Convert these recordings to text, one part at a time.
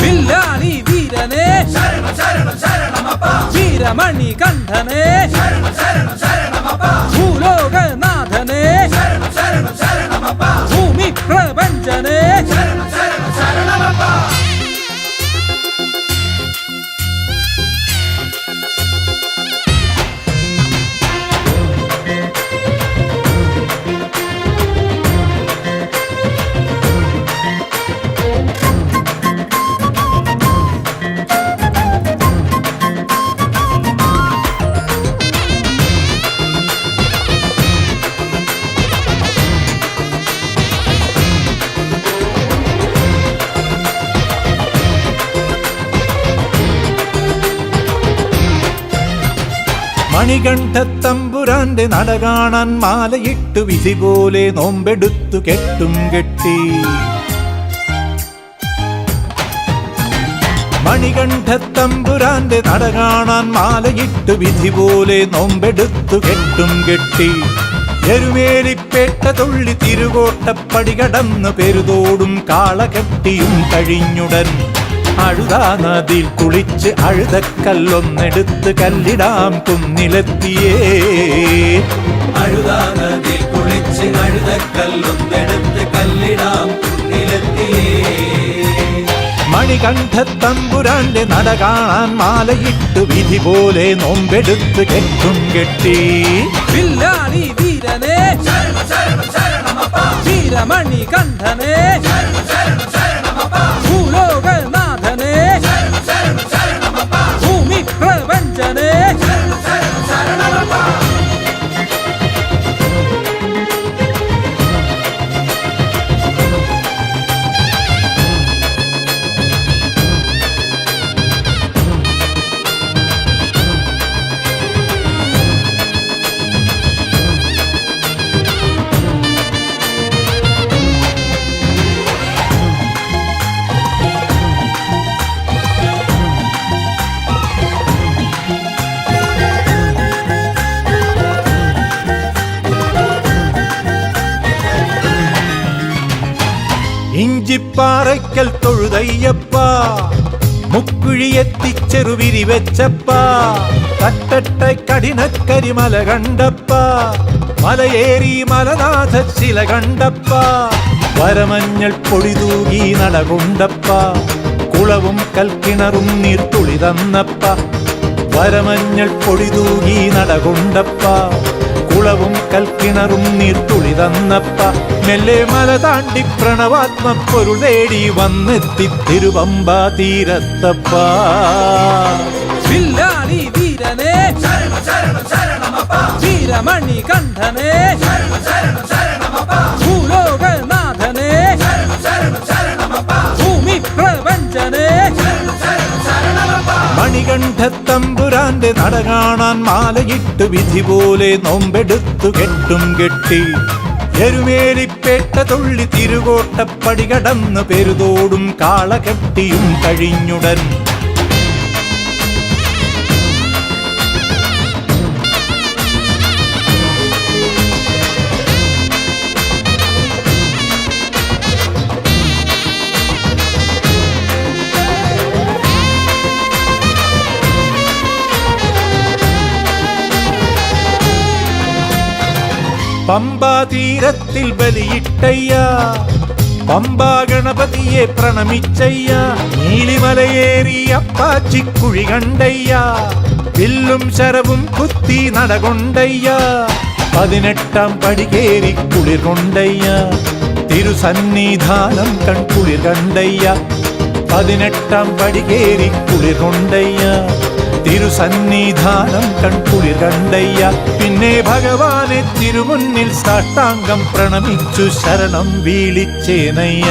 വില്ലാളി വീരനെ ശരണം ശരണം ശരണമപ്പ വീരമണി കണ്ഠനെ ശരണം ശരണം ശരണമപ്പ ഭൂലോകനാഥനെ ശരണം ശരണം ശരണമപ്പ ഭൂമി പ്രപഞ്ചനെ ശരണം ശരണം ശരണമപ്പ മണികണ്ഠത്തമ്പുരാന്റെ നട കാണാൻ മാലയിട്ടു വിധി പോലെ നോമ്പെടുത്തു കെട്ടും കെട്ടി. മണികണ്ഠത്തമ്പുരാന്റെ നട കാണാൻ മാലയിട്ടു വിധി പോലെ നോമ്പെടുത്തു കെട്ടും കെട്ടി. എരുമേലിപ്പേട്ട തുള്ളി തിരുകോട്ടപ്പടി കടന്നു പെരുതോടും കാളകെട്ടിയും കഴിഞ്ഞുടൻ അഴുതാ നദിയിൽ കുളിച്ച് അഴുതക്കല്ലൊന്നെടുത്ത് കല്ലിടാം കുന്നിലെത്തിയേ. അഴുതാ നദിയിൽ കുളിച്ച് അഴുതക്കല്ലൊന്നെടുത്ത് കല്ലിടാം കുന്നിലെത്തിയേ. മണികണ്ഠത്തമ്പുരാന്റെ നട കാണാൻ മാലയിട്ടു വിധി പോലെ നോമ്പെടുത്ത് കെട്ടും കെട്ടി. വില്ലാളി വീരനെ ശരണം ശരണം ശരണമപ്പ വീരമണി കണ്ഠനെ ശരണം ശരണം ശരണമപ്പ ഭൂലോകനാഥനെ ശരണം ശരണം ശരണമപ്പ ഭൂമി പ്രപഞ്ചനെ ശരണം ശരണം ശരണമപ്പ. ഇഞ്ചിപ്പാറയ്ക്കൽ തൊഴുതയ്യപ്പ മുക്കുഴിയെത്തിച്ചെറുവിരി വെച്ചപ്പ. തട്ടട്ട കഠിനക്കരിമല കണ്ടപ്പ മലയേറി മലനാഥ ശില കണ്ടപ്പ. വരമഞ്ഞൾ പൊടി തൂകി നടകൊണ്ടപ്പ കുളവും കൽക്കിണറും നീർത്തുളി തന്നപ്പ. വരമഞ്ഞൾ പൊടി തൂകി നടകൊണ്ടപ്പ കുളവും കൽക്കിണറും നീർത്തുളി തന്നപ്പ. മെല്ലെ മല താണ്ടി പ്രണവാത്മപ്പൊരുൾ നേടി വന്നെത്തി തിരുവമ്പാ തീരത്തപ്പ. വില്ലാളി വീരനെ ശരണം ശരണം ശരണമപ്പ വീരമണി കണ്ഠനെ ശരണം ശരണം ശരണമപ്പ ഭൂലോകനാഥനെ ശരണം ശരണം ശരണമപ്പ ഭൂമി പ്രപഞ്ചനെ ശരണം ശരണം ശരണമപ്പ. മണികണ്ഠത്തമ്പുരാന്റെ നട കാണാൻ മാലയിട്ടു വിധി പോലെ നോമ്പെടുത്തു കെട്ടും കെട്ടി. എരുമേലിപ്പേട്ട തുള്ളി തിരുകോട്ടപ്പടി കടന്നു പെരുതോടും കാളകെട്ടിയും കഴിഞ്ഞുടൻ പമ്പാ തീരത്തിൽ ബലിയിട്ടയ്യ. പമ്പാ ഗണപതിയെ പ്രണമിച്ചയ്യ. നീലിമലയേറി അപ്പാച്ചിക്കുഴി കണ്ടയ്യ. വില്ലും ശരവും കുത്തി നടകൊണ്ടയ്യ. 18 പടി കേറി കുളിർ കൊണ്ടയ്യ. തിരുസന്നിധാനം കൺകുളിർ കണ്ടയ്യ. 18 പടി കേറി കുളിർ കൊണ്ടയ്യ. തിരുസന്നിധാനം കൺകുളിർ കണ്ടയ്യ. പിന്നെ ഭഗവാനെ തിരുമുന്നിൽ സാഷ്ടാംഗം പ്രണമിച്ചു ശരണം വീളിച്ചേനയ്യ.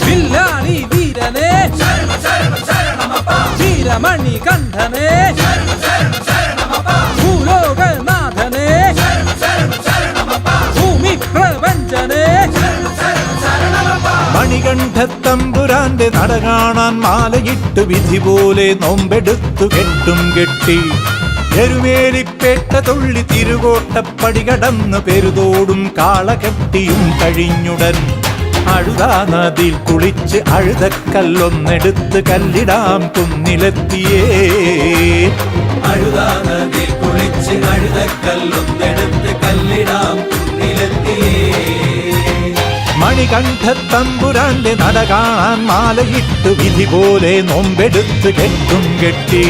വില്ലാളി വീരനെ ശരണം ശരണം ശരണമപ്പ വീരമണി കണ്ഠനെ ശരണം ശരണം ശരണമപ്പ ഭൂലോകനാഥനെ ശരണം ശരണം ശരണമപ്പ ഭൂമി പ്രപഞ്ചനെ ശരണം ശരണം ശരണമപ്പ. മണികണ്ഠത്തമ്പുരാന്റെ നട കാണാൻ മാലയിട്ടു വിധി പോലെ നോമ്പെടുത്തു കെട്ടും കെട്ടി. എരുമേലിപ്പേട്ട തുള്ളി തിരുകോട്ടപ്പടി കടന്ന് പെരുതോടും കാളകെട്ടിയും കഴിഞ്ഞുടൻ അഴുതാ നദിയിൽ കുളിച്ച് അഴുതക്കല്ലൊന്നെടുത്ത് കല്ലിടാം കുന്നിലെത്തിയേ. അഴുതാ നദിയിൽ കുളിച്ച് അഴുതക്കല്ലൊന്നെടുത്ത് കല്ലിടാം കുന്നിലെത്തിയേ. മണികണ്ഠത്തമ്പുരാന്റെ നട കാണാൻ മാലയിട്ട് വിധി പോലെ നോമ്പെടുത്ത് കെട്ടും കെട്ടി.